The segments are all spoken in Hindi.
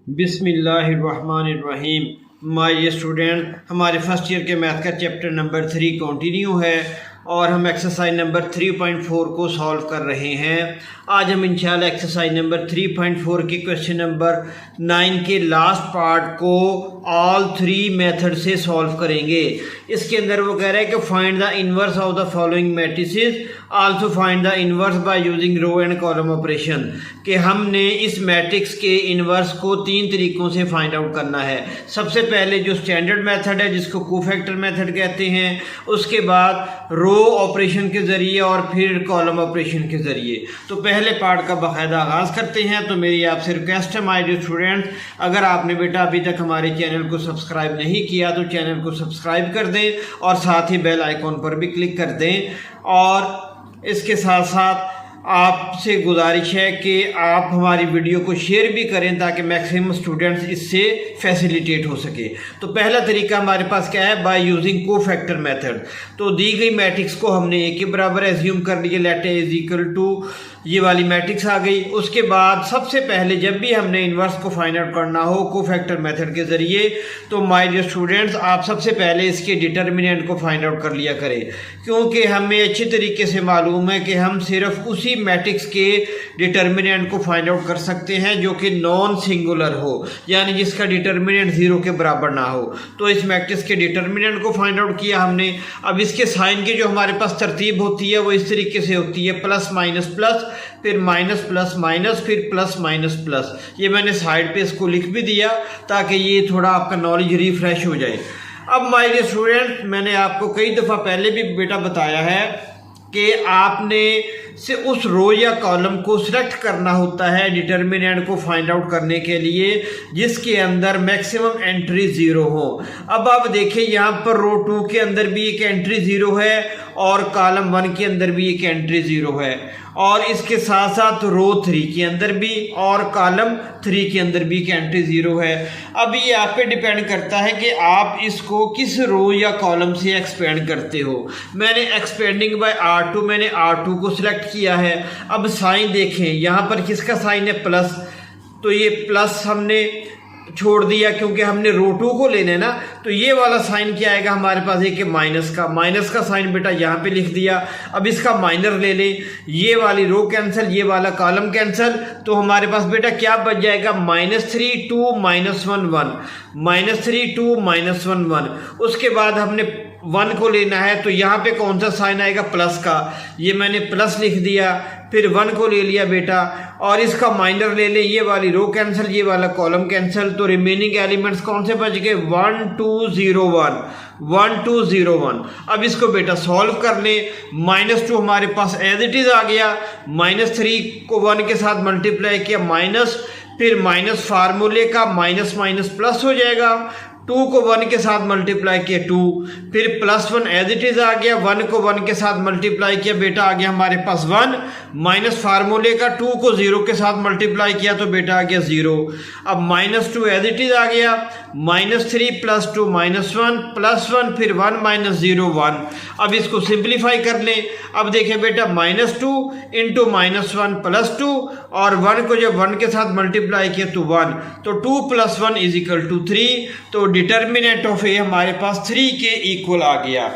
बिस्मिल्लाहिर्रहमानिर्रहीम। माय स्टूडेंट, हमारे फर्स्ट ईयर के मैथ का चैप्टर नंबर 3 कंटिन्यू है और हम एक्सरसाइज नंबर 3.4 को सॉल्व कर रहे हैं। आज हम इंशाल्लाह एक्सरसाइज नंबर 3.4 के क्वेश्चन नंबर 9 के लास्ट पार्ट को ऑल 3 मेथड से सॉल्व करेंगे। इसके अंदर वो कह रहा है कि find the inverse of the following matrices, also find the inverse by using row and column operation. कि हमने इस मैट्रिक्स के इनवर्स को 3 तरीकों से फाइंड आउट करना है। सबसे पहले जो स्टैंडर्ड मेथड है जिसको कोफैक्टर मेथड कहते हैं, उसके बाद रो ऑपरेशन के ज़रिए और फिर कॉलम ऑपरेशन के ज़रिए। तो पहले पार्ट का बाकायदा आगाज़ करते हैं। तो मेरी आपसे रिक्वेस्ट है माय डियर स्टूडेंट, अगर आपने बेटा अभी तक हमारे चैनल को सब्सक्राइब नहीं किया तो चैनल को सब्सक्राइब कर दें और साथ ही बेल आइकॉन पर भी क्लिक कर दें। और इसके साथ साथ आपसे गुजारिश है कि आप हमारी वीडियो को शेयर भी करें ताकि मैक्सिमम स्टूडेंट्स इससे फैसिलिटेट हो सके। तो पहला तरीका हमारे पास क्या है, बाय यूजिंग कोफैक्टर मेथड। तो दी गई मैट्रिक्स को हमने ए के बराबर एज्यूम कर लिया, let A is equal to ये वाली मैट्रिक्स आ गई। उसके बाद सबसे पहले जब भी हमने इन्वर्स को फाइंड आउट करना हो कोफैक्टर मेथड के ज़रिए, तो माय डियर स्टूडेंट्स आप सबसे पहले इसके डिटर्मिनेंट को फाइंड आउट कर लिया करें, क्योंकि हमें अच्छी तरीके से मालूम है कि हम सिर्फ उसी मैट्रिक्स के डिटर्मिनेंट को फाइंड आउट कर सकते हैं जो कि नॉन सिंगुलर हो, यानी जिसका डिटर्मिनेंट 0 के बराबर ना हो। तो इस मैट्रिक्स के डिटर्मिनेंट को फाइंड आउट किया हमने। अब इसके साइन की जो हमारे पास तरतीब होती है वो इस तरीके से होती है, प्लस माइनस प्लस, फिर माइनस प्लस माइनस, फिर प्लस माइनस प्लस। ये मैंने साइड पे इसको लिख भी दिया ताकि ये थोड़ा आपका नॉलेज रिफ्रेश हो जाए। अब माय डियर स्टूडेंट, मैंने आपको कई दफ़ा पहले भी बेटा बताया है कि आपने से उस रो या कॉलम को सिलेक्ट करना होता है डिटर्मिनेंट को फाइंड आउट करने के लिए जिसके अंदर मैक्सिमम एंट्री 0 हो। अब आप देखें यहाँ पर रो 2 के अंदर भी एक एंट्री 0 है और कॉलम 1 के अंदर भी एक एंट्री 0 है, और इसके साथ साथ रो 3 के अंदर भी और कॉलम 3 के अंदर भी एक एंट्री 0 है। अब ये आप पे डिपेंड करता है कि आप इसको किस रो या कॉलम से एक्सपेंड करते हो। मैंने एक्सपेंडिंग बाय R2 मैंने R2 को सिलेक्ट किया है। अब साइन देखें, यहाँ पर किसका साइन है, प्लस, तो ये प्लस हमने छोड़ दिया क्योंकि हमने रो 2 को लेना है ना। तो ये वाला साइन क्या आएगा हमारे पास, एक माइनस का साइन बेटा यहाँ पे लिख दिया। अब इसका माइनर ले लें, ये वाली रो कैंसिल, ये वाला कॉलम कैंसिल, तो हमारे पास बेटा क्या बच जाएगा, -3 2 -1 1, -3 2 -1 1। उसके बाद हमने 1 को लेना है, तो यहाँ पे कौन सा साइन आएगा, प्लस का, ये मैंने प्लस लिख दिया। फिर 1 को ले लिया बेटा और इसका माइनर ले ले, ये वाली रो कैंसिल, ये वाला कॉलम कैंसिल, तो रिमेनिंग एलिमेंट्स कौन से बच गए, 1 2 0 1 1 2 0 1। अब इसको बेटा सॉल्व कर ले। -2 हमारे पास एज इट इज आ गया, -3 को 1 के साथ मल्टीप्लाई किया माइनस, फिर माइनस फार्मूले का माइनस माइनस प्लस हो जाएगा, 2 को 1 के साथ मल्टीप्लाई किया 2, फिर +1 एज इट इज आ गया, 1 को 1 के साथ मल्टीप्लाई किया बेटा आ गया हमारे पास 1, माइनस फार्मूले का 2 को 0 के साथ मल्टीप्लाई किया तो बेटा आ गया 0। अब -2 एज इट इज आ गया, -3 + 2 -1 +1 फिर 1 -0 1। अब इसको सिंप्लीफाई कर लें। अब देखें बेटा -2 इंटू -1 +2 और 1 को जब 1 के साथ मल्टीप्लाई किया तो 1, तो 2 + 1 = 3। तो डिटर्मिनेंट ऑफ ए हमारे पास 3 के इक्वल आ गया,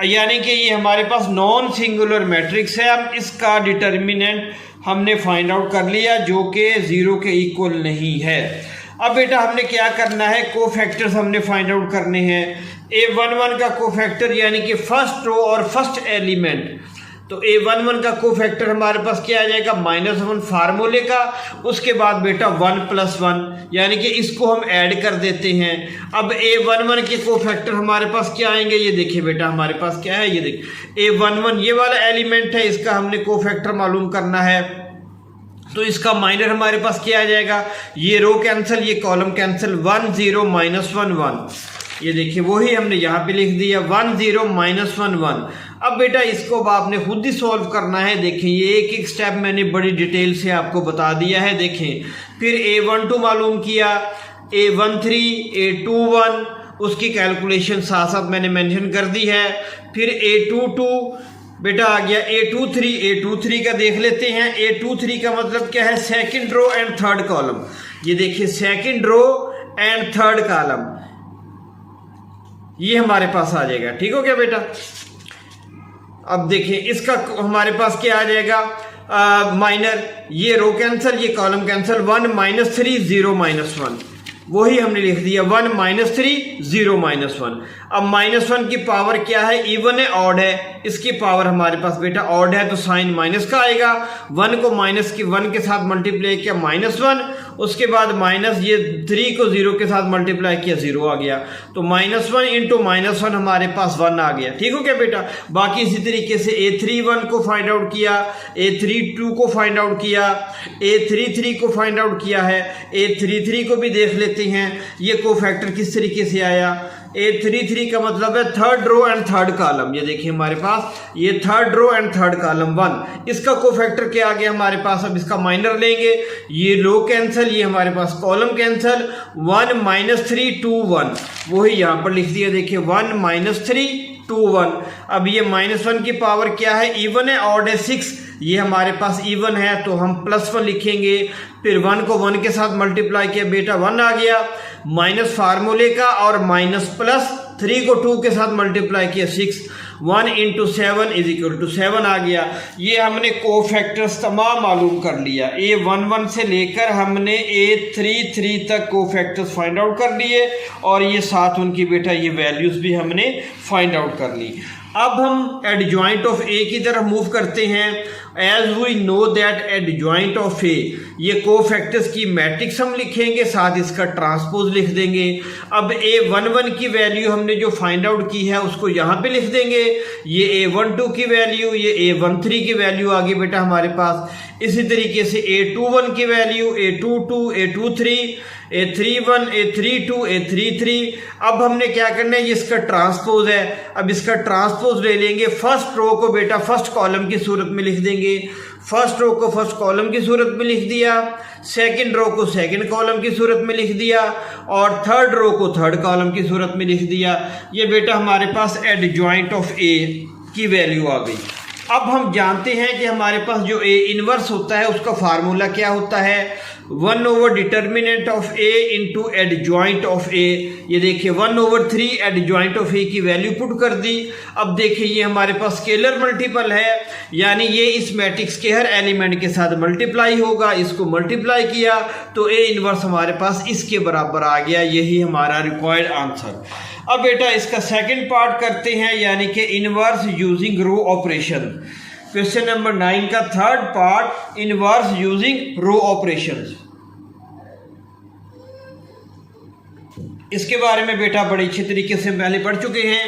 यानी कि ये हमारे पास नॉन सिंगुलर मैट्रिक्स है। अब इसका डिटर्मिनेंट हमने फाइंड आउट कर लिया जो कि 0 के इक्वल नहीं है। अब बेटा हमने क्या करना है, कोफैक्टर्स हमने फाइंड आउट करने हैं। A11 का कोफैक्टर यानी कि फर्स्ट रो और फर्स्ट एलिमेंट, तो A11 का कोफैक्टर हमारे पास क्या आ जाएगा, -1 फार्मूले का, उसके बाद बेटा 1 + 1, यानी कि इसको हम ऐड कर देते हैं। अब A11 के कोफैक्टर हमारे पास क्या आएंगे, ये देखिए बेटा हमारे पास क्या है, ये देखिए A11 ये वाला एलिमेंट है, इसका हमने कोफैक्टर मालूम करना है। तो इसका माइनर हमारे पास क्या आ जाएगा, ये रो कैंसिल, ये कॉलम कैंसिल, 1 0 -1 1, ये देखिए वही हमने यहाँ पे लिख दिया 1 0 -1 1। अब बेटा इसको अब आपने खुद ही सॉल्व करना है। देखें ये एक एक स्टेप मैंने बड़ी डिटेल से आपको बता दिया है। देखें फिर A12 मालूम किया, A13 A21 उसकी कैलकुलेशन साथ साथ मैंने मेंशन कर दी है। फिर A22 बेटा आ गया A23 का देख लेते हैं। A23 का मतलब क्या है, second row and third column. ये देखिए second row and third column ये हमारे पास आ जाएगा। ठीक हो गया बेटा। अब देखिए इसका हमारे पास क्या आ जाएगा, माइनर, ये रो कैंसिल, ये कॉलम कैंसिल, 1 -3 0 -1 वही हमने लिख दिया, 1 -3 0 -1। अब -1 की पावर क्या है, इवन है ऑड है, इसकी पावर हमारे पास बेटा ऑड है तो साइन माइनस का आएगा। 1 को माइनस की 1 के साथ मल्टीप्लाई किया -1, उसके बाद माइनस ये 3 को 0 के साथ मल्टीप्लाई किया 0 आ गया, तो -1 इंटू -1 हमारे पास 1 आ गया। ठीक हो क्या बेटा। बाकी इसी तरीके से A31 को फाइंड आउट किया, A32 को फाइंड आउट किया, A33 को फाइंड आउट किया है, A33 को भी देख लेते हैं ये कोफैक्टर किस तरीके से आया। A33 का मतलब है third row and third column. ये देखिए हमारे पास ये third row and third column 1, इसका कोफैक्टर क्या आ गया हमारे पास। अब इसका माइनर लेंगे, ये रो कैंसिल, ये हमारे पास कॉलम कैंसिल, 1 -3 2 1 वही यहाँ पर लिख दिया। देखिए 1 -3 2 1। अब ये -1 की पावर क्या है, इवन है ऑड है 6, ये हमारे पास इवन है तो हम +1 लिखेंगे। फिर 1 को 1 के साथ मल्टीप्लाई किया बेटा 1 आ गया, माइनस फार्मूले का, और माइनस प्लस 3 को 2 के साथ मल्टीप्लाई किया 6, 1 × 7 = 7 आ गया। ये हमने कोफैक्टर्स तमाम मालूम कर लिया। A11 से लेकर हमने A33 तक कोफैक्टर्स फाइंड आउट कर लिए, और ये साथ उनकी बेटा ये वैल्यूज भी हमने फाइंड आउट कर ली। अब हम एडजॉइंट ऑफ ए की तरफ मूव करते हैं। As we know that adjoint of ए, ये कोफैक्टर्स की मैट्रिक्स हम लिखेंगे, साथ इसका ट्रांसपोज लिख देंगे। अब A11 की वैल्यू हमने जो फाइंड आउट की है उसको यहाँ पे लिख देंगे, ये A12 की वैल्यू, ये A13 की वैल्यू आ गई बेटा हमारे पास। इसी तरीके से A21 की value, A22, A23, A31, A32, A33। अब हमने क्या करना है, ये इसका ट्रांसपोज है। अब इसका ट्रांसपोज ले लेंगे, फर्स्ट रो को बेटा फर्स्ट कॉलम की सूरत में लिख देंगे, फर्स्ट रो को फर्स्ट कॉलम की सूरत में लिख दिया, सेकंड रो को सेकंड कॉलम की सूरत में लिख दिया, और थर्ड रो को थर्ड कॉलम की सूरत में लिख दिया। ये बेटा हमारे पास एडजॉइंट ऑफ ए की वैल्यू आ गई। अब हम जानते हैं कि हमारे पास जो ए इनवर्स होता है उसका फार्मूला क्या होता है, determinant of A into adjoint of ए। ये देखिए 1/3 एडजॉइंट ऑफ ए की वैल्यू पुट कर दी। अब देखिए ये हमारे पास स्केलर मल्टीपल है, यानी ये इस मैट्रिक्स के हर एलिमेंट के साथ मल्टीप्लाई होगा, इसको मल्टीप्लाई किया तो ए इनवर्स हमारे पास इसके बराबर आ गया। यही हमारा रिक्वायर्ड आंसर। अब बेटा इसका सेकंड पार्ट करते हैं, यानी कि inverse using row operation. Question number 9 का third part, inverse using row operations. इसके बारे में बेटा बड़े अच्छे तरीके से पहले पढ़ चुके हैं।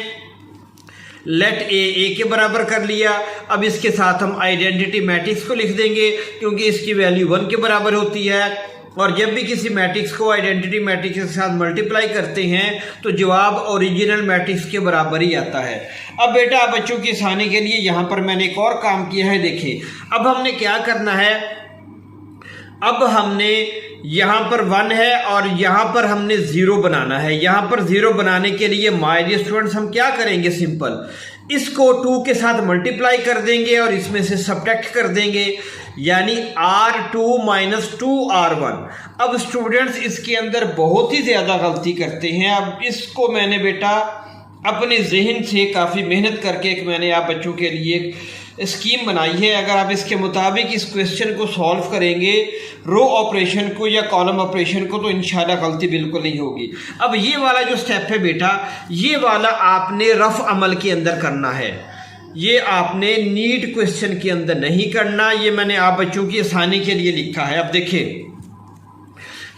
लेट ए के बराबर कर लिया। अब इसके साथ हम आइडेंटिटी मैट्रिक्स को लिख देंगे, क्योंकि इसकी वैल्यू 1 के बराबर होती है, और जब भी किसी मैट्रिक्स को आइडेंटिटी मैट्रिक्स के साथ मल्टीप्लाई करते हैं तो जवाब ओरिजिनल मैट्रिक्स के बराबर ही आता है। अब बेटा बच्चों की आसानी के लिए यहाँ पर मैंने एक और काम किया है। देखिए अब हमने क्या करना है, अब हमने यहाँ पर 1 है और यहाँ पर हमने 0 बनाना है। यहाँ पर 0 बनाने के लिए माय डियर स्टूडेंट्स हम क्या करेंगे, सिंपल इसको 2 के साथ मल्टीप्लाई कर देंगे और इसमें से सब्ट्रैक्ट कर देंगे, यानी R2 - 2R1। अब स्टूडेंट्स इसके अंदर बहुत ही ज़्यादा गलती करते हैं। अब इसको मैंने बेटा अपने जहन से काफ़ी मेहनत करके एक मैंने आप बच्चों के लिए एक स्कीम बनाई है। अगर आप इसके मुताबिक इस क्वेश्चन को सॉल्व करेंगे, रो ऑपरेशन को या कॉलम ऑपरेशन को, तो इंशाल्लाह गलती बिल्कुल नहीं होगी। अब ये वाला जो स्टेप है बेटा, ये वाला आपने रफ अमल के अंदर करना है, ये आपने नीट क्वेश्चन के अंदर नहीं करना। ये मैंने आप बच्चों की आसानी के लिए लिखा है। अब देखिए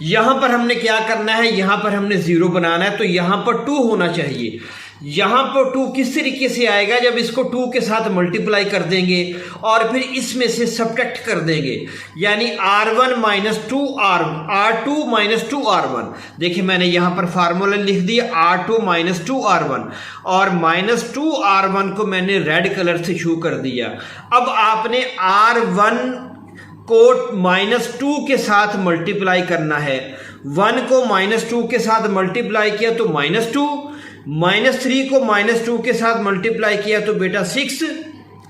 यहां पर हमने क्या करना है, यहां पर हमने 0 बनाना है, तो यहां पर 2 होना चाहिए। यहां पर 2 किस तरीके से आएगा, जब इसको 2 के साथ मल्टीप्लाई कर देंगे और फिर इसमें से सब्ट्रैक्ट कर देंगे, यानी R1 - 2R, R2 - 2R1। देखिए मैंने यहां पर फार्मूला लिख दिया R2 - 2R1, और -2R1 को मैंने रेड कलर से शो कर दिया। अब आपने R1 को -2 के साथ मल्टीप्लाई करना है। 1 को -2 के साथ मल्टीप्लाई किया तो -2, -3 को -2 के साथ मल्टीप्लाई किया तो बेटा 6,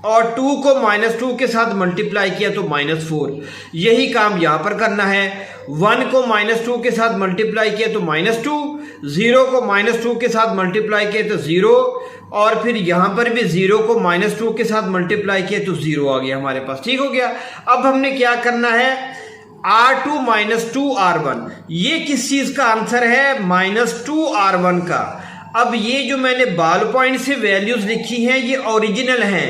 और 2 को -2 के साथ मल्टीप्लाई किया तो -4। यही काम यहाँ पर करना है। 1 को -2 के साथ मल्टीप्लाई किया तो -2, 0 को -2 के साथ मल्टीप्लाई किया तो 0, और फिर यहाँ पर भी 0 को -2 के साथ मल्टीप्लाई किया तो 0 आ गया हमारे पास। ठीक हो गया। अब हमने क्या करना है, R2 - 2R1, ये किस चीज का आंसर है, -2R1 का। अब ये जो मैंने बॉल पॉइंट से वैल्यूज लिखी हैं ये ओरिजिनल हैं,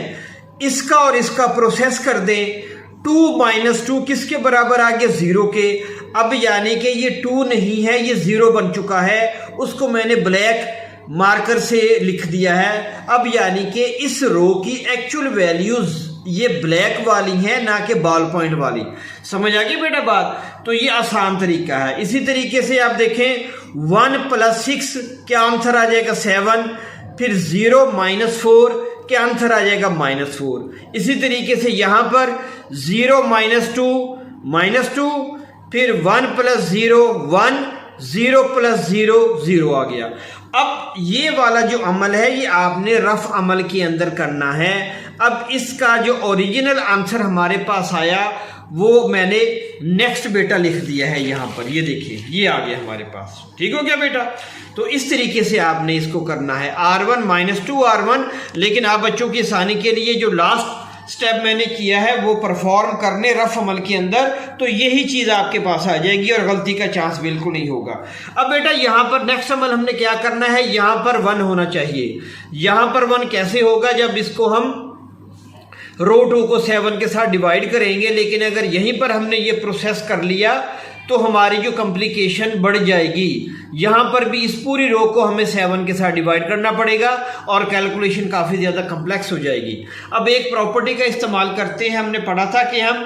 इसका और इसका प्रोसेस कर दें। 2 - 2 किसके बराबर आ गया, 0 के। अब यानी कि ये 2 नहीं है, ये 0 बन चुका है, उसको मैंने ब्लैक मार्कर से लिख दिया है। अब यानी कि इस रो की एक्चुअल वैल्यूज ये ब्लैक वाली है, ना कि बॉल पॉइंट वाली। समझ आ गई बेटा बात। तो ये आसान तरीका है। इसी तरीके से आप देखें 1 + 6 क्या आंसर आ जाएगा, 7। फिर 0 - 4 क्या आंसर आ जाएगा, -4। इसी तरीके से यहां पर 0 - 2 फिर 1 + 0 1, 0 + 0 0 आ गया। अब ये वाला जो अमल है ये आपने रफ अमल के अंदर करना है। अब इसका जो ओरिजिनल आंसर हमारे पास आया वो मैंने नेक्स्ट बेटा लिख दिया है यहाँ पर, ये देखिए ये आ गया हमारे पास। ठीक हो गया बेटा। तो इस तरीके से आपने इसको करना है, R1 - 2R1। लेकिन आप बच्चों की आसानी के लिए जो लास्ट स्टेप मैंने किया है वो परफॉर्म करने रफ अमल के अंदर, तो यही चीज आपके पास आ जाएगी और गलती का चांस बिल्कुल नहीं होगा। अब बेटा यहां पर नेक्स्ट अमल हमने क्या करना है, यहां पर 1 होना चाहिए। यहां पर 1 कैसे होगा, जब इसको हम रो 2 को 7 के साथ डिवाइड करेंगे। लेकिन अगर यहीं पर हमने ये प्रोसेस कर लिया तो हमारी जो कॉम्प्लिकेशन बढ़ जाएगी। यहां पर भी इस पूरी रो को हमें 7 के साथ डिवाइड करना पड़ेगा और कैलकुलेशन काफी ज्यादा कॉम्प्लेक्स हो जाएगी। अब एक प्रॉपर्टी का इस्तेमाल करते हैं, हमने पढ़ा था कि हम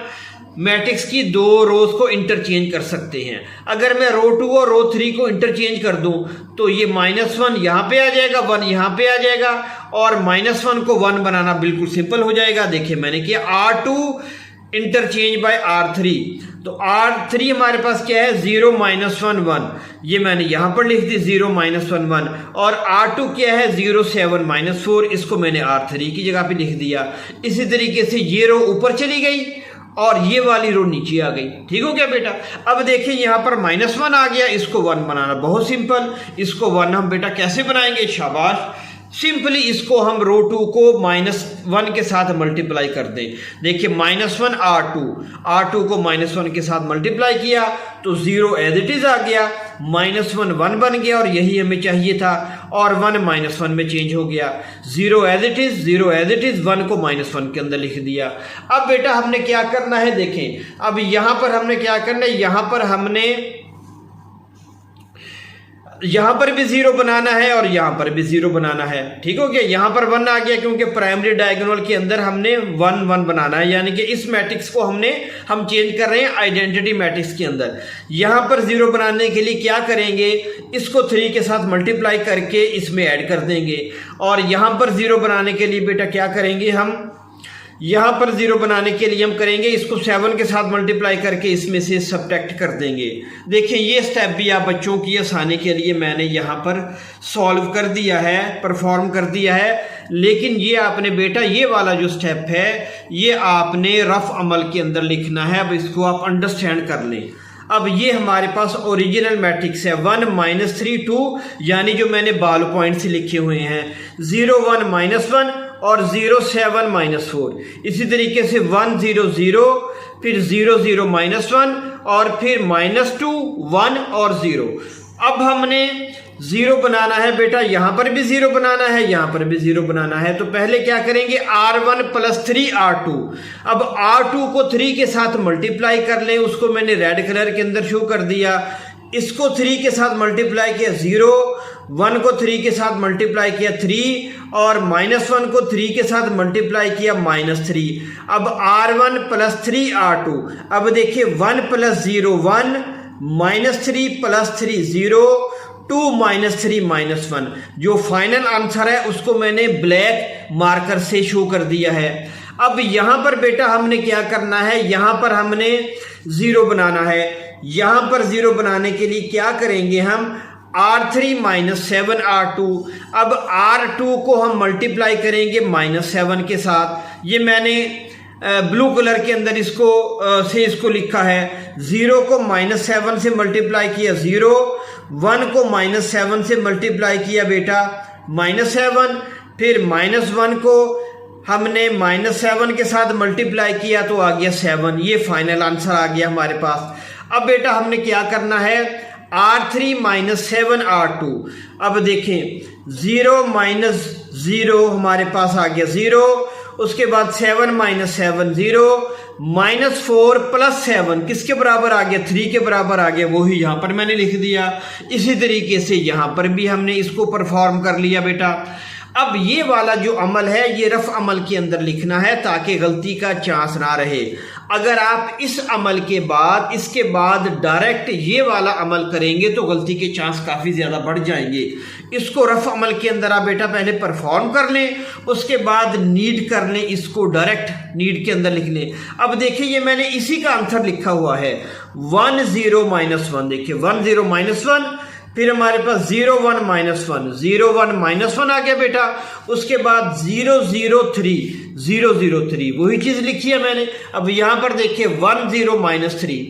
मैट्रिक्स की 2 रोज को इंटरचेंज कर सकते हैं। अगर मैं रो 2 और रो 3 को इंटरचेंज कर दूं तो ये -1 यहां पे आ जाएगा, 1 यहां पे आ जाएगा, और -1 को 1 बनाना बिल्कुल सिंपल हो जाएगा। देखिए मैंने किया R2 इंटरचेंज बाय R3, तो R3 हमारे पास क्या है, 0 - 1 1, ये मैंने यहां पर लिख दी 0 - 1 1, और R2 क्या है 0 7 - 4, इसको मैंने R3 की जगह पे लिख दिया। इसी तरीके से ये रो ऊपर चली गई और ये वाली रो नीचे आ गई। ठीक हो गया बेटा। अब देखिए यहां पर -1 आ गया, इसको 1 बनाना बहुत सिंपल। इसको 1 हम बेटा कैसे बनाएंगे, शाबाश, सिंपली इसको हम रो 2 को -1 के साथ मल्टीप्लाई कर दें। देखिए -1 R2 को -1 के साथ मल्टीप्लाई किया तो 0 एज इट इज आ गया, -1 1 बन गया और यही हमें चाहिए था, और 1 -1 में चेंज हो गया। 0 एज इट इज 1 को -1 के अंदर लिख दिया। अब बेटा हमने क्या करना है, देखें अब यहां पर हमने क्या करना है, यहां पर भी 0 बनाना है और यहां पर भी 0 बनाना है। ठीक हो गया। यहां पर 1 आ गया क्योंकि प्राइमरी डायगोनल के अंदर हमने 1 1 बनाना है, यानी कि इस मैट्रिक्स को हम चेंज कर रहे हैं आइडेंटिटी मैट्रिक्स के अंदर। यहां पर 0 बनाने के लिए क्या करेंगे, इसको 3 के साथ मल्टीप्लाई करके इसमें ऐड कर देंगे, और यहां पर 0 बनाने के लिए बेटा क्या करेंगे, हम यहां पर 0 बनाने के लिए हम करेंगे इसको 7 के साथ मल्टीप्लाई करके इसमें से सब्ट्रैक्ट कर देंगे। देखिए ये स्टेप भी आप बच्चों की आसानी के लिए मैंने यहां पर सॉल्व कर दिया है, परफॉर्म कर दिया है। लेकिन ये आपने बेटा ये वाला जो स्टेप है ये आपने रफ अमल के अंदर लिखना है। अब इसको आप अंडरस्टैंड कर लें। अब ये हमारे पास ओरिजिनल मैट्रिक्स है 1 - 3 2, यानी जो मैंने बॉल पॉइंट से लिखे हुए हैं 0 1 -1 और 0 7 -4। इसी तरीके से 1 0 0, फिर 0 0 -1 और फिर -2 1 और 0। अब हमने 0 बनाना है बेटा, यहां पर भी 0 बनाना है, यहां पर भी 0 बनाना है। तो पहले क्या करेंगे, R1 + 3 R2। अब R2 को 3 के साथ मल्टीप्लाई कर लें, उसको मैंने रेड कलर के अंदर शो कर दिया। इसको 3 के साथ मल्टीप्लाई किया 0, 1 को 3 के साथ मल्टीप्लाई किया 3, और -1 को 3 के साथ मल्टीप्लाई किया -3। अब R1 + 3 R2। अब देखिए 1 + 0 1, -3 + 3 0, 2 -3 -1। जो फाइनल आंसर है उसको मैंने ब्लैक मार्कर से शो कर दिया है। अब यहां पर बेटा हमने क्या करना है, यहां पर हमने 0 बनाना है। यहां पर 0 बनाने के लिए क्या करेंगे, हम R3 - 7 R2। अब R2 को हम मल्टीप्लाई करेंगे -7 के साथ, ये मैंने ब्लू कलर के अंदर इसको लिखा है। 0 को -7 से मल्टीप्लाई किया 0, 1 को -7 से मल्टीप्लाई किया बेटा -7, फिर -1 को हमने -7 के साथ मल्टीप्लाई किया तो आ गया 7। ये फाइनल आंसर आ गया हमारे पास। अब बेटा हमने क्या करना है, R3 - 7 R2। अब देखें 0 - 0 हमारे पास आ गया 0, उसके बाद 7 - 7 0, -4 + 7 किसके बराबर आ गया, 3 के बराबर आ गया, वही यहाँ पर मैंने लिख दिया। इसी तरीके से यहाँ पर भी हमने इसको परफॉर्म कर लिया बेटा। अब ये वाला जो अमल है ये रफ अमल के अंदर लिखना है ताकि गलती का चांस ना रहे। अगर आप इस अमल के बाद इसके बाद डायरेक्ट ये वाला अमल करेंगे तो गलती के चांस काफ़ी ज़्यादा बढ़ जाएंगे। इसको रफ अमल के अंदर आप बेटा पहले परफॉर्म कर लें, उसके बाद नीड कर लें, इसको डायरेक्ट नीड के अंदर लिख लें। अब देखिए ये मैंने इसी का आंसर लिखा हुआ है 1 0 -1। देखिए 1 0 -1, फिर हमारे पास 0 1 -1, 0 1 -1 आ गया बेटा। उसके बाद 0 0 3, 0 0 3 वही चीज़ लिखी है मैंने। अब यहाँ पर देखिए 1 0 -3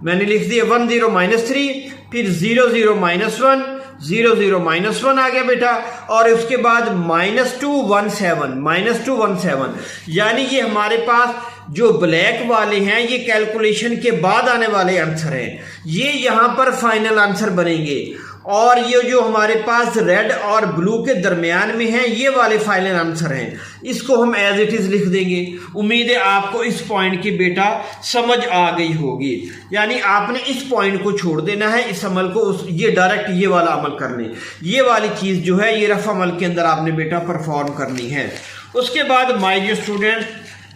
मैंने लिख दिया 1 0 -3, फिर 0 0 -1, 0 0 -1 आ गया बेटा। और उसके बाद -2 1 7, -2 1 7, यानी ये हमारे पास जो ब्लैक वाले हैं ये कैलकुलेशन के बाद आने वाले आंसर हैं, ये यहाँ पर फाइनल आंसर बनेंगे। और ये जो हमारे पास रेड और ब्लू के दरमियान में हैं ये वाले फाइनल आंसर हैं, इसको हम एज इट इज लिख देंगे। उम्मीद है आपको इस पॉइंट की बेटा समझ आ गई होगी। यानी आपने इस पॉइंट को छोड़ देना है, इस अमल को ये डायरेक्ट ये वाला अमल करने, ये वाली चीज़ जो है ये रफ अमल के अंदर आपने बेटा परफॉर्म करनी है। उसके बाद माय डियर स्टूडेंट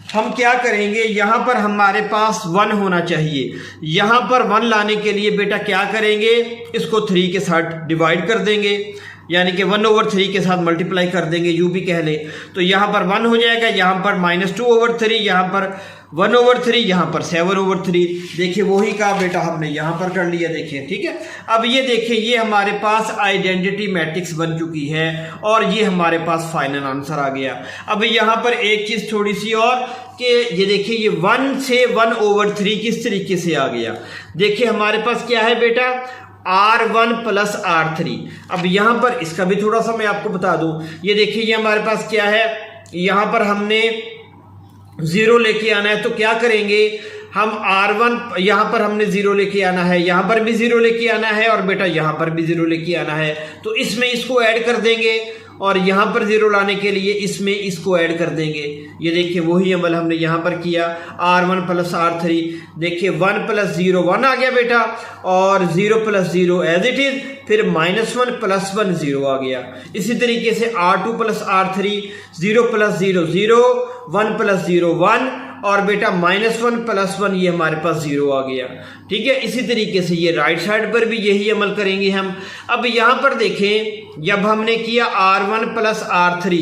हम क्या करेंगे, यहाँ पर हमारे पास 1 होना चाहिए। यहाँ पर 1 लाने के लिए बेटा क्या करेंगे, इसको 3 के साथ डिवाइड कर देंगे, यानी कि 1/3 के साथ मल्टीप्लाई कर देंगे, यूँ भी कह लें। तो यहाँ पर 1 हो जाएगा, यहाँ पर -2/3, यहाँ पर 1/3, यहाँ पर 7/3। देखिए वही का बेटा हमने यहाँ पर कर लिया, देखिए ठीक है। अब ये देखिए ये हमारे पास आइडेंटिटी मैट्रिक्स बन चुकी है और ये हमारे पास फाइनल आंसर आ गया। अब यहाँ पर एक चीज़ थोड़ी सी और कि ये देखिए ये 1 से 1/3 किस तरीके से आ गया। देखिए हमारे पास क्या है बेटा R1 + R3। अब यहाँ पर इसका भी थोड़ा सा मैं आपको बता दूँ। ये देखिए ये हमारे पास क्या है, यहाँ पर हमने 0 लेके आना है तो क्या करेंगे हम R1, यहाँ पर हमने 0 लेके आना है, यहाँ पर भी 0 लेके आना है और बेटा यहाँ पर भी 0 लेके आना है। तो इसमें इसको ऐड कर देंगे और यहाँ पर 0 लाने के लिए इसमें इसको ऐड कर देंगे। ये देखिए वही अमल हमने यहाँ पर किया, R1 + R3। देखिए 1 + 0 1 आ गया बेटा और 0 + 0 एज इट इज, फिर -1 + 1 0 आ गया। इसी तरीके से R2 + R3, 0 + 0 0, 1 + 0 1 और बेटा -1 + 1 ये हमारे पास 0 आ गया। ठीक है, इसी तरीके से ये राइट साइड पर भी यही अमल करेंगे हम। अब यहाँ पर देखें जब हमने किया R1 + R3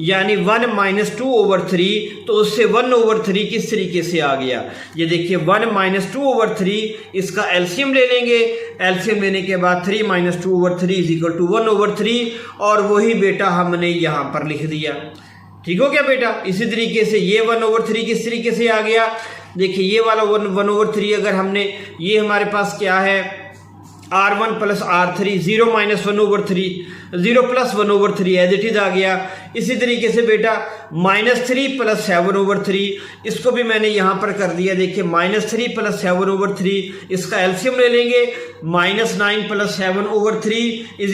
यानी 1 - 2/3 तो उससे 1/3 किस तरीके से आ गया। ये देखिए 1 - 2/3 इसका एलसीएम ले लेंगे, एलसीएम लेने के बाद 3 - 2/3 = 1/3 और वही बेटा हमने यहाँ पर लिख दिया। ठीक हो गया बेटा। इसी तरीके से ये 1/3 किस तरीके से आ गया। देखिए ये वाला 1/3 अगर हमने, ये हमारे पास क्या है R1 + R3, 0 - 1/3, 0 + 1/3 as it is आ गया। इसी तरीके से बेटा -3 + 7/3 इसको भी मैंने यहाँ पर कर दिया। देखिए -3 + 7/3 इसका एलसीएम ले लेंगे, -9 + 7/3 =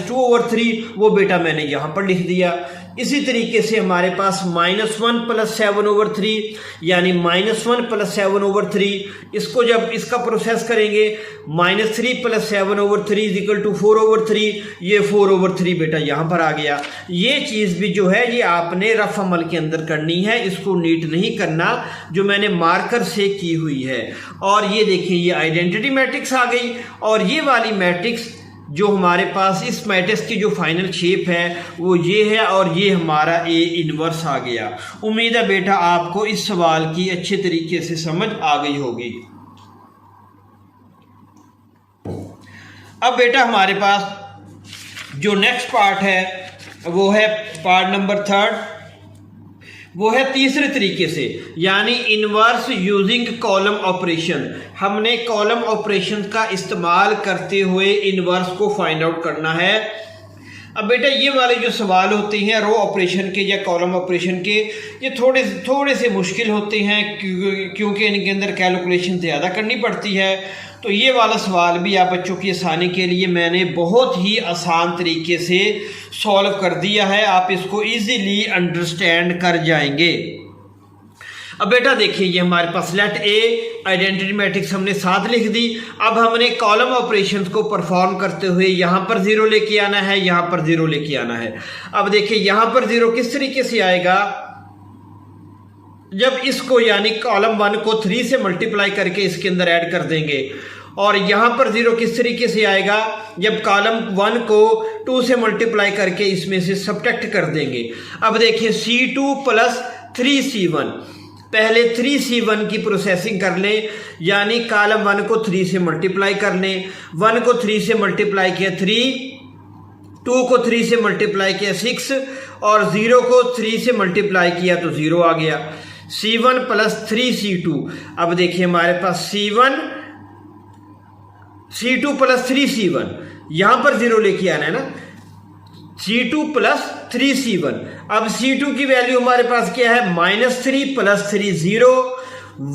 -2/3 वो बेटा मैंने यहाँ पर लिख दिया। इसी तरीके से हमारे पास -1 + 7/3 यानी -1 + 7/3 इसको जब इसका प्रोसेस करेंगे -3 + 7/3 = 4/3, ये 4/3 बेटा यहाँ पर आ गया। ये चीज़ भी जो है ये आपने रफ अमल के अंदर करनी है, इसको नीट नहीं करना जो मैंने मार्कर से की हुई है। और ये देखिए ये आइडेंटिटी मैट्रिक्स आ गई और ये वाली मैट्रिक्स जो हमारे पास इस मैट्रिक्स की जो फाइनल शेप है वो ये है और ये हमारा A इनवर्स आ गया। उम्मीद है बेटा आपको इस सवाल की अच्छे तरीके से समझ आ गई होगी। अब बेटा हमारे पास जो नेक्स्ट पार्ट है वो है पार्ट नंबर 3। वो है तीसरे तरीके से, यानी इनवर्स यूजिंग कॉलम ऑपरेशन। हमने कॉलम ऑपरेशन का इस्तेमाल करते हुए इनवर्स को फाइंड आउट करना है। अब बेटा ये वाले जो सवाल होते हैं रो ऑपरेशन के या कॉलम ऑपरेशन के, ये थोड़े से मुश्किल होते हैं क्योंकि इनके अंदर कैलकुलेशन ज़्यादा करनी पड़ती है। तो ये वाला सवाल भी आप बच्चों की आसानी के लिए मैंने बहुत ही आसान तरीके से सॉल्व कर दिया है, आप इसको इजीली अंडरस्टैंड कर जाएंगे। अब बेटा देखिए ये हमारे पास लेट ए आइडेंटिटी मैट्रिक्स हमने 7 लिख दी। अब हमने कॉलम ऑपरेशंस को परफॉर्म करते हुए यहाँ पर 0 लेके आना है, यहाँ पर 0 लेके आना है। अब देखिए यहाँ पर 0 किस तरीके से आएगा, जब इसको यानी कॉलम 1 को 3 से मल्टीप्लाई करके इसके अंदर ऐड कर देंगे। और यहाँ पर 0 किस तरीके से आएगा, जब कॉलम 1 को 2 से मल्टीप्लाई करके इसमें से सब्ट्रैक्ट कर देंगे। अब देखिए C2 प्लस 3C1, पहले 3C1 की प्रोसेसिंग कर लें, यानी कॉलम 1 को 3 से मल्टीप्लाई कर लें। 1 को 3 से मल्टीप्लाई किया 3, 2 को 3 से मल्टीप्लाई किया 6 और 0 को 3 से मल्टीप्लाई किया तो 0 आ गया। C1 plus 3C2। अब देखिए हमारे पास C2 प्लस 3C1, यहां पर 0 लेके आना है ना, C2 प्लस 3C1। अब C2 की वैल्यू हमारे पास क्या है, -3 प्लस 3 0,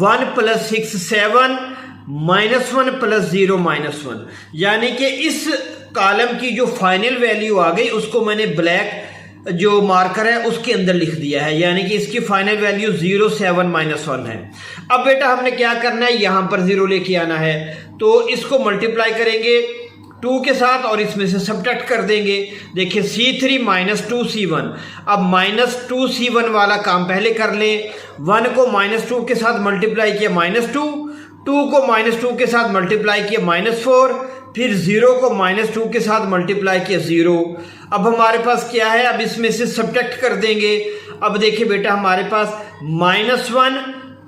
1 प्लस 6 7, -1 प्लस 0 -1, यानी कि इस कॉलम की जो फाइनल वैल्यू आ गई उसको मैंने ब्लैक जो मार्कर है उसके अंदर लिख दिया है, यानी कि इसकी फाइनल वैल्यू 0 7 -1 है। अब बेटा हमने क्या करना है, यहां पर 0 लेके आना है, तो इसको मल्टीप्लाई करेंगे 2 के साथ और इसमें से सब्ट्रैक्ट कर देंगे। देखिए C3 माइनस 2C1। अब -2C1 वाला काम पहले कर लें। 1 को -2 के साथ मल्टीप्लाई किया -2, 2 को -2 के साथ मल्टीप्लाई किया -4, फिर 0 को -2 के साथ मल्टीप्लाई किया 0। अब हमारे पास क्या है, अब इसमें से सब्ट्रैक्ट कर देंगे। अब देखिए बेटा हमारे पास -1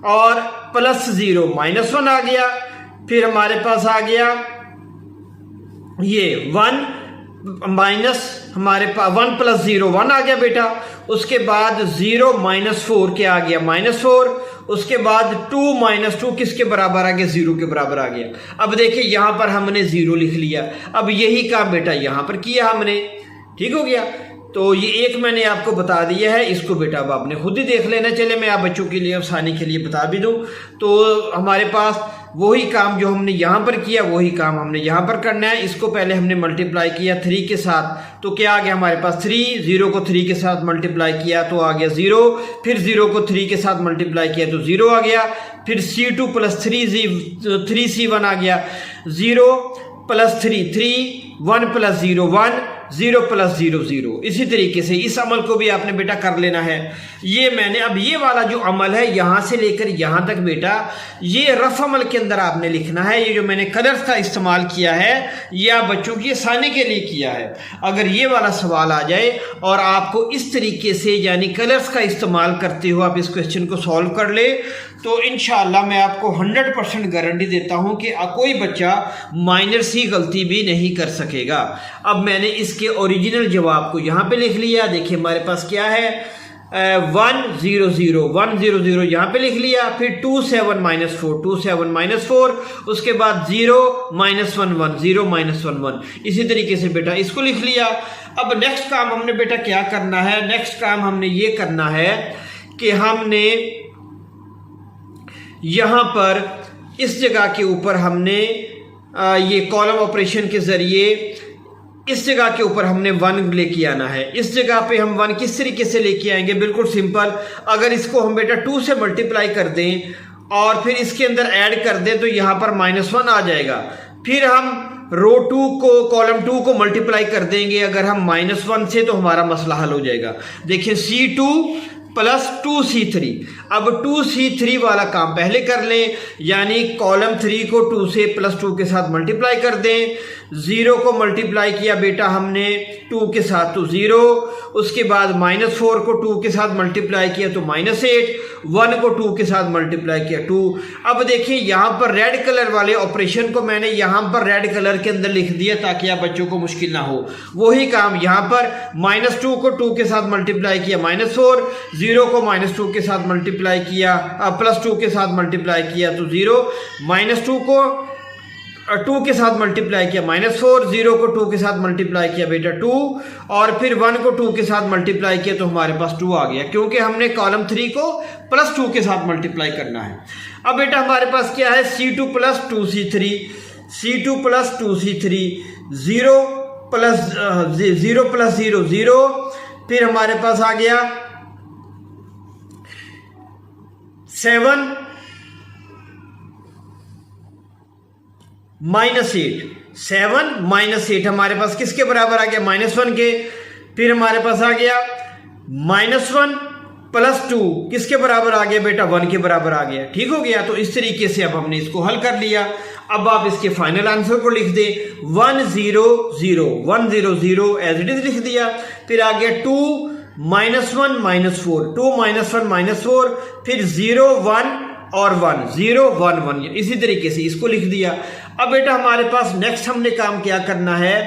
और प्लस 0, -1 आ गया, फिर हमारे पास आ गया ये 1 माइनस हमारे पास 1 प्लस 0 1 आ गया बेटा। उसके बाद 0 -4 क्या आ गया, -4। उसके बाद 2 -2 किसके बराबर आ गया, 0 के बराबर आ गया। अब देखिए यहां पर हमने 0 लिख लिया। अब यही काम बेटा यहां पर किया हमने, ठीक हो गया। तो ये एक मैंने आपको बता दिया है, इसको बेटा अब आपने खुद ही देख लेना। चले मैं आप बच्चों के लिए आसानी के लिए बता भी दूं। तो हमारे पास वही काम जो हमने यहाँ पर किया वही काम हमने यहाँ पर करना है। इसको पहले हमने मल्टीप्लाई किया 3 के साथ, तो क्या आ गया हमारे पास 3, 0 को 3 के साथ मल्टीप्लाई किया तो आ गया 0, फिर 0 को 3 के साथ मल्टीप्लाई किया तो 0 आ गया, फिर C2 प्लस 3C1 आ गया, 0 प्लस 3 1 प्लस 0 1, 0 प्लस 0 0। इसी तरीके से इस अमल को भी आपने बेटा कर लेना है। ये मैंने अब ये वाला जो अमल है यहां से लेकर यहां तक बेटा ये रफ अमल के अंदर आपने लिखना है। ये जो मैंने कलर्स का इस्तेमाल किया है ये आप बच्चों की आसानी के लिए किया है। अगर ये वाला सवाल आ जाए और आपको इस तरीके से यानी कलर्स का इस्तेमाल करते हो आप इस क्वेश्चन को सॉल्व कर ले तो इंशाअल्लाह मैं आपको 100% गारंटी देता हूं कि कोई बच्चा माइनर सी गलती भी नहीं कर सकेगा। अब मैंने इसके ओरिजिनल जवाब को यहाँ पे लिख लिया। देखिए हमारे पास क्या है 1 0 0 1 0 0 यहाँ पे लिख लिया, फिर 2 7 -4 2 7 -4, उसके बाद 0 -1 1 0 -1 1। इसी तरीके से बेटा इसको लिख लिया। अब नेक्स्ट काम हमने बेटा क्या करना है, नेक्स्ट काम हमने ये करना है कि हमने यहाँ पर इस जगह के ऊपर हमने ये कॉलम ऑपरेशन के जरिए इस जगह के ऊपर हमने 1 लेके आना है। इस जगह पे हम 1 किस तरीके से लेके आएंगे, बिल्कुल सिंपल। अगर इसको हम बेटा 2 से मल्टीप्लाई कर दें और फिर इसके अंदर ऐड कर दें तो यहाँ पर -1 आ जाएगा। फिर हम रो 2 को कॉलम 2 को मल्टीप्लाई कर देंगे अगर हम -1 से, तो हमारा मसला हल हो जाएगा। देखिए C2 प्लस 2C3। अब 2C3 वाला काम पहले कर लें, यानी कॉलम 3 को 2 से +2 के साथ मल्टीप्लाई कर दें। 0 को मल्टीप्लाई किया बेटा हमने 2 के साथ तो 0, उसके बाद -4 को 2 के साथ मल्टीप्लाई किया तो -8, 1 को 2 के साथ मल्टीप्लाई किया 2। अब देखिए यहाँ पर रेड कलर वाले ऑपरेशन को मैंने यहाँ पर रेड कलर के अंदर लिख दिया ताकि आप बच्चों को मुश्किल ना हो। वही काम यहाँ पर -2 को 2 के साथ मल्टीप्लाई किया -4, 0 को -2 के साथ मल्टीप्लाई किया +2 के साथ मल्टीप्लाई किया तो 0, -2 को 2 के साथ मल्टीप्लाई किया -4, 0 को 2 के साथ मल्टीप्लाई किया बेटा 2, और फिर 1 को 2 के साथ मल्टीप्लाई किया तो हमारे पास 2 आ गया, क्योंकि हमने कॉलम 3 को +2 के साथ मल्टीप्लाई करना है। अब बेटा हमारे पास क्या है, C2 + 2C3, C2 + 2C3, 0 + 0 0, फिर हमारे पास आ गया 7 -8, 7 -8 हमारे पास किसके बराबर आ गया, -1 के। फिर हमारे पास आ गया -1 + 2 किसके बराबर आ गया बेटा, 1 के बराबर आ गया। ठीक हो गया। तो इस तरीके से अब हमने इसको हल कर लिया। अब आप इसके फाइनल आंसर को लिख दें, 1 0 0 1 0 0 एज इट इज लिख दिया। फिर आ गया 2 -1 -4, 2 -1 -4, फिर 0 1 और 1 0 1 1, इसी तरीके से इसको लिख दिया। अब बेटा हमारे पास नेक्स्ट हमने काम क्या करना है,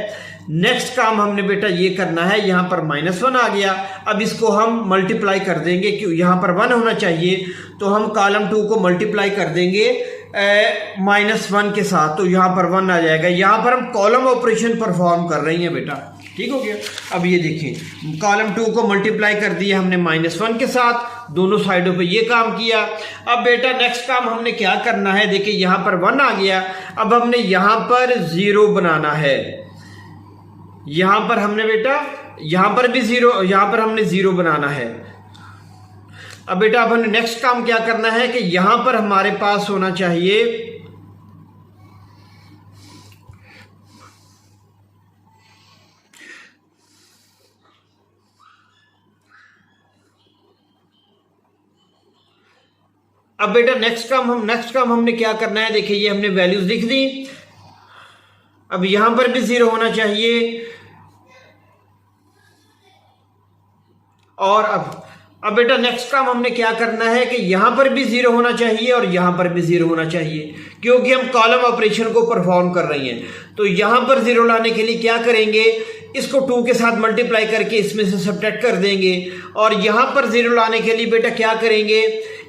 नेक्स्ट काम हमने बेटा ये करना है, यहाँ पर -1 आ गया। अब इसको हम मल्टीप्लाई कर देंगे, क्यों यहाँ पर 1 होना चाहिए, तो हम कॉलम 2 को मल्टीप्लाई कर देंगे -1 के साथ, तो यहाँ पर 1 आ जाएगा। यहाँ पर हम कॉलम ऑपरेशन परफॉर्म कर रही हैं बेटा। ठीक हो गया। अब ये देखें, कॉलम 2 को मल्टीप्लाई कर दिया हमने -1 के साथ, दोनों साइडों पे ये काम किया। अब बेटा नेक्स्ट काम हमने क्या करना है, देखिए यहाँ पर 1 आ गया। अब हमने यहाँ पर 0 बनाना है, यहाँ पर हमने बेटा यहाँ पर भी 0, यहाँ पर हमने 0 बनाना है। अब बेटा अब हमने नेक्स्ट काम क्या करना है कि यहाँ पर हमारे पास होना चाहिए अब बेटा नेक्स्ट काम हमने क्या करना है, देखिए ये हमने वैल्यूज लिख दी। अब यहां पर भी 0 होना चाहिए, और अब बेटा नेक्स्ट काम हमने क्या करना है कि यहां पर भी 0 होना चाहिए और यहां पर भी 0 होना चाहिए, क्योंकि हम कॉलम ऑपरेशन को परफॉर्म कर रही हैं। तो यहां पर 0 लाने के लिए क्या करेंगे, इसको 2 के साथ मल्टीप्लाई करके इसमें से सब्ट्रैक्ट कर देंगे, और यहां पर 0 लाने के लिए बेटा क्या करेंगे,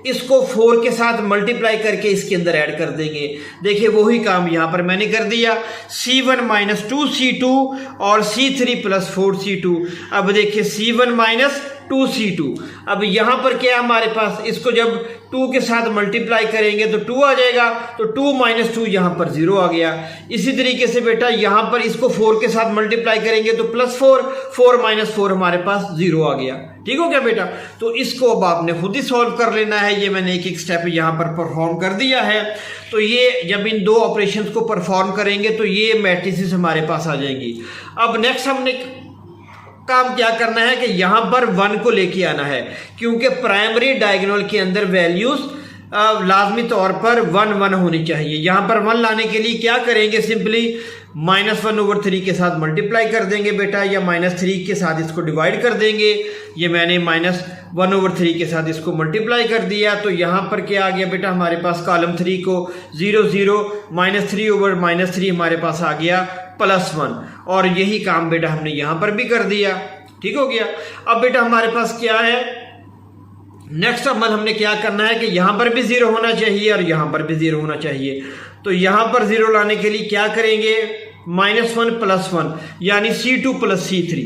इसको 4 के साथ मल्टीप्लाई करके इसके अंदर ऐड कर देंगे। देखिए वही काम यहां पर मैंने कर दिया, C1 - 2C2 और C3 + 4C2। अब देखिए C1 - 2C2, अब यहां पर क्या हमारे पास, इसको जब 2 के साथ मल्टीप्लाई करेंगे तो 2 आ जाएगा, तो 2 - 2 यहां पर 0 आ गया। इसी तरीके से बेटा यहां पर इसको 4 के साथ मल्टीप्लाई करेंगे तो +4, 4 - 4 हमारे पास 0 आ गया। ठीक हो गया बेटा। तो इसको अब आपने खुद ही सॉल्व कर लेना है। ये मैंने एक एक स्टेप यहां पर परफॉर्म कर दिया है। तो ये जब इन दो ऑपरेशंस को परफॉर्म करेंगे तो ये मैट्रिसेस हमारे पास आ जाएंगी। अब नेक्स्ट हमने काम क्या करना है कि यहां पर 1 को लेके आना है, क्योंकि प्राइमरी डायगोनल के अंदर वैल्यूज लाजमी तौर पर 1 1 होनी चाहिए। यहां पर 1 लाने के लिए क्या करेंगे, सिंपली -1/3 के साथ मल्टीप्लाई कर देंगे बेटा, या -3 के साथ इसको डिवाइड कर देंगे। ये मैंने -1/3 के साथ इसको मल्टीप्लाई कर दिया। तो यहां पर क्या आ गया बेटा, हमारे पास कॉलम 3 को 0 0 -3/-3 हमारे पास आ गया +1, और यही काम बेटा हमने यहां पर भी कर दिया। ठीक हो गया। अब बेटा हमारे पास क्या है, नेक्स्ट अमल हमने क्या करना है कि यहां पर भी 0 होना चाहिए और यहां पर भी 0 होना चाहिए। तो यहां पर 0 लाने के लिए क्या करेंगे, -1 + 1 यानी C2 + C3,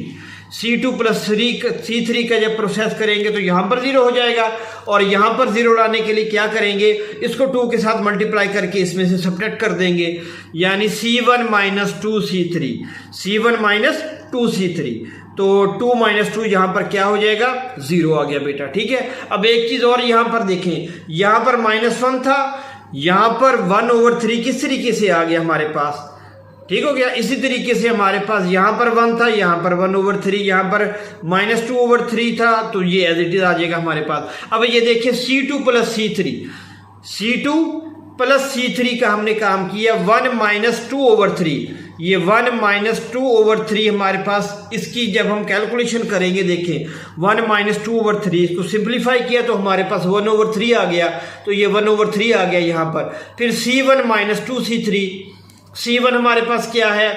C2 + C3 का जब प्रोसेस करेंगे तो यहां पर 0 हो जाएगा, और यहां पर 0 लाने के लिए क्या करेंगे, इसको 2 के साथ मल्टीप्लाई करके इसमें से सब्ट्रैक्ट कर देंगे, यानी C1 - 2C3, C1 - 2C3। तो 2 - 2 यहां पर क्या हो जाएगा, 0 आ गया बेटा। ठीक है। अब एक चीज और यहां पर देखें, यहां पर -1 था, यहां पर 1/3 किस तरीके से आ गया हमारे पास। ठीक हो गया। इसी तरीके से हमारे पास यहां पर 1 था, यहां पर 1/3, यहां पर -2/3 था, तो ये एज इट इज आ जाएगा हमारे पास। अब ये देखिए C2 + C3, C2 + C3 का हमने काम किया 1 - 2/3, ये 1 माइनस 2/3 हमारे पास, इसकी जब हम कैलकुलेशन करेंगे देखें 1 माइनस 2/3, इसको सिंप्लीफाई किया तो हमारे पास 1/3 आ गया, तो ये 1/3 आ गया यहाँ पर। फिर C1 माइनस 2C3, C1 हमारे पास क्या है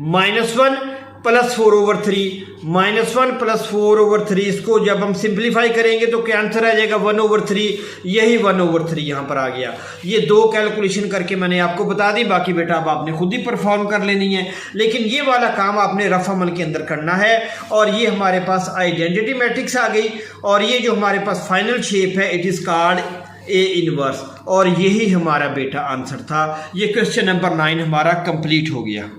-1 प्लस 4/3, -1 प्लस 4/3, इसको जब हम सिंप्लीफाई करेंगे तो क्या आंसर आ जाएगा 1/3, यही 1/3 यहाँ पर आ गया। ये दो कैलकुलेशन करके मैंने आपको बता दी, बाकी बेटा अब आपने खुद ही परफॉर्म कर लेनी है, लेकिन ये वाला काम आपने रफ अमल के अंदर करना है। और ये हमारे पास आइडेंटिटी मैट्रिक्स आ गई, और ये जो हमारे पास फाइनल शेप है it is called A inverse, और यही हमारा बेटा आंसर था। ये क्वेश्चन नंबर 9 हमारा कंप्लीट हो गया।